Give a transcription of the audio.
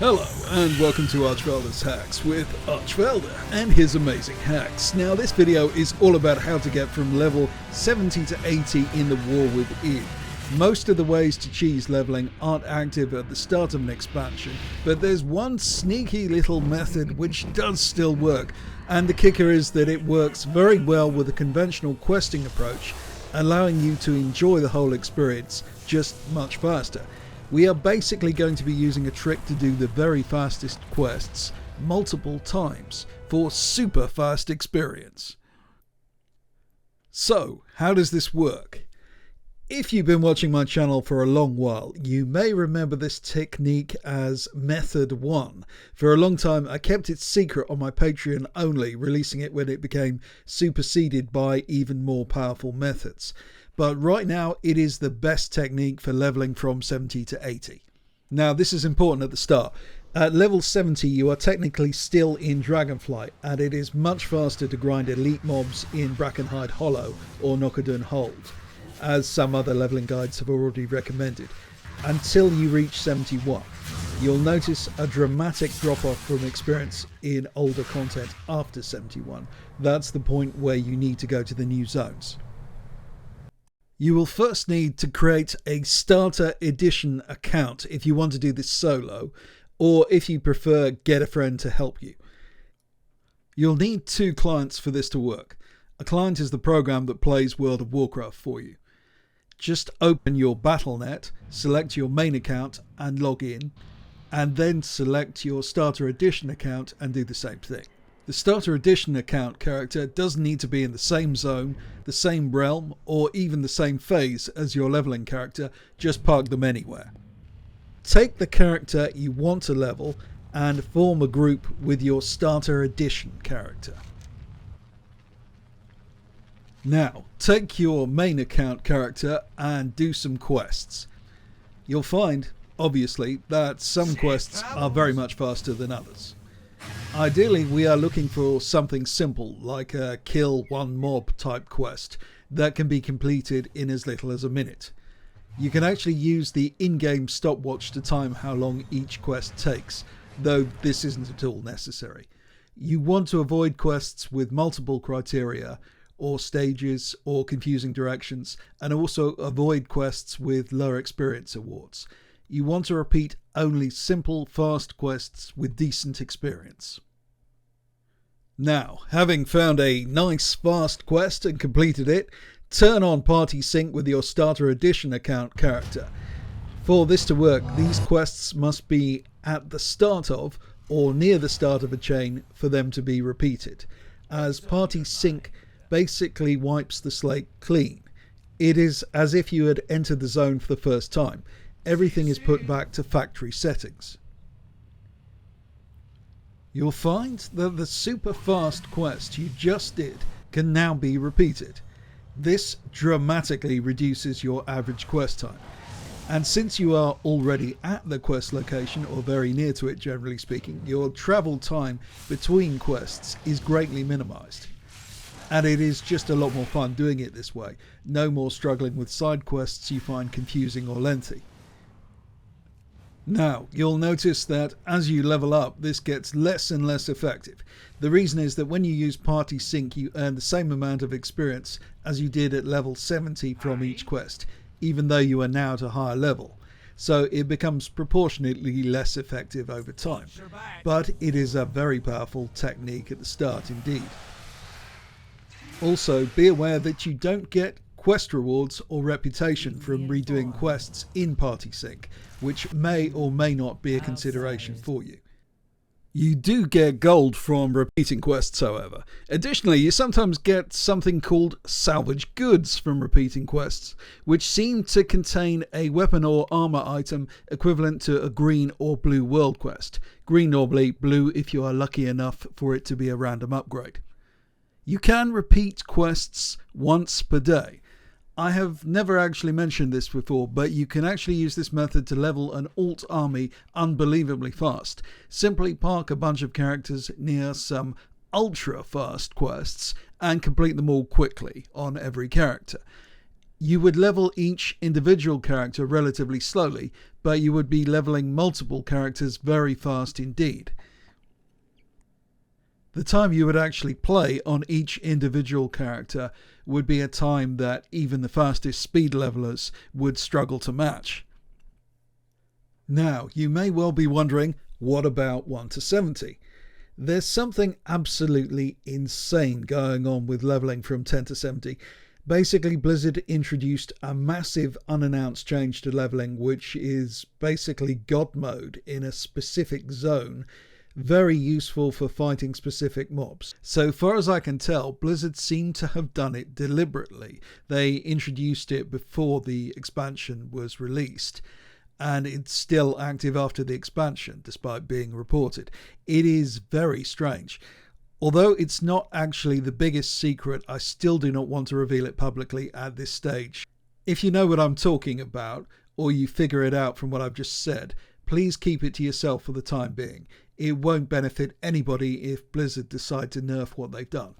Hello and welcome to Archvelder's Hacks with Archvelder and his amazing hacks. Now this video is all about how to get from level 70 to 80 in the War Within. Most of the ways to cheese leveling aren't active at the start of an expansion, but there's one sneaky little method which does still work, and the kicker is that it works very well with a conventional questing approach, allowing you to enjoy the whole experience just much faster. We are basically going to be using a trick to do the very fastest quests multiple times for super fast experience. So, how does this work? If you've been watching my channel for a long while, you may remember this technique as Method 1. For a long time I kept it secret on my Patreon only, releasing it when it became superseded by even more powerful methods. But right now it is the best technique for leveling from 70 to 80. Now this is important at the start. At level 70 you are technically still in Dragonflight, and it is much faster to grind elite mobs in Brackenhide Hollow or Nockadun Hold, as some other leveling guides have already recommended, until you reach 71. You'll notice a dramatic drop off from experience in older content after 71. That's the point where you need to go to the new zones. You will first need to create a starter edition account if you want to do this solo, or if you prefer, get a friend to help you. You'll need two clients for this to work. A client is the program that plays World of Warcraft for you. Just open your Battle.net, select your main account and log in, and then select your starter edition account and do the same thing. The starter edition account character doesn't need to be in the same zone, the same realm, or even the same phase as your leveling character, just park them anywhere. Take the character you want to level and form a group with your starter edition character. Now, take your main account character and do some quests. You'll find, obviously, that some quests are very much faster than others. Ideally, we are looking for something simple, like a kill one mob type quest that can be completed in as little as a minute. You can actually use the in-game stopwatch to time how long each quest takes, though this isn't at all necessary. You want to avoid quests with multiple criteria, or stages, or confusing directions, and also avoid quests with lower experience awards. You want to repeat only simple, fast quests with decent experience. Now, having found a nice fast quest and completed it, turn on party sync with your starter edition account character. For this to work, these quests must be at the start of or near the start of a chain for them to be repeated, as party sync basically wipes the slate clean. It is as if you had entered the zone for the first time. Everything is put back to factory settings. You'll find that the super fast quest you just did can now be repeated. This dramatically reduces your average quest time. And since you are already at the quest location, or very near to it generally speaking, your travel time between quests is greatly minimized. And it is just a lot more fun doing it this way. No more struggling with side quests you find confusing or lengthy. Now, you'll notice that as you level up, this gets less and less effective. The reason is that when you use party sync, you earn the same amount of experience as you did at level 70 from each quest, even though you are now at a higher level. So it becomes proportionately less effective over time. But it is a very powerful technique at the start indeed. Also, be aware that you don't get quest rewards or reputation from redoing quests in party sync, which may or may not be a consideration for you. You do get gold from repeating quests, however. Additionally, you sometimes get something called salvage goods from repeating quests, which seem to contain a weapon or armor item equivalent to a green or blue world quest. Green normally, blue if you are lucky enough for it to be a random upgrade. You can repeat quests once per day. I have never actually mentioned this before, but you can actually use this method to level an alt army unbelievably fast. Simply park a bunch of characters near some ultra fast quests and complete them all quickly on every character. You would level each individual character relatively slowly, but you would be leveling multiple characters very fast indeed. The time you would actually play on each individual character would be a time that even the fastest speed levelers would struggle to match. Now, you may well be wondering, what about 1 to 70? There's something absolutely insane going on with leveling from 10 to 70. Basically, Blizzard introduced a massive unannounced change to leveling, which is basically God mode in a specific zone, very useful for fighting specific mobs. So far as I can tell, Blizzard seemed to have done it deliberately. They introduced it before the expansion was released, and it's still active after the expansion, despite being reported. It is very strange. Although it's not actually the biggest secret, I still do not want to reveal it publicly at this stage. If you know what I'm talking about, or you figure it out from what I've just said, please keep it to yourself for the time being. It won't benefit anybody if Blizzard decide to nerf what they've done.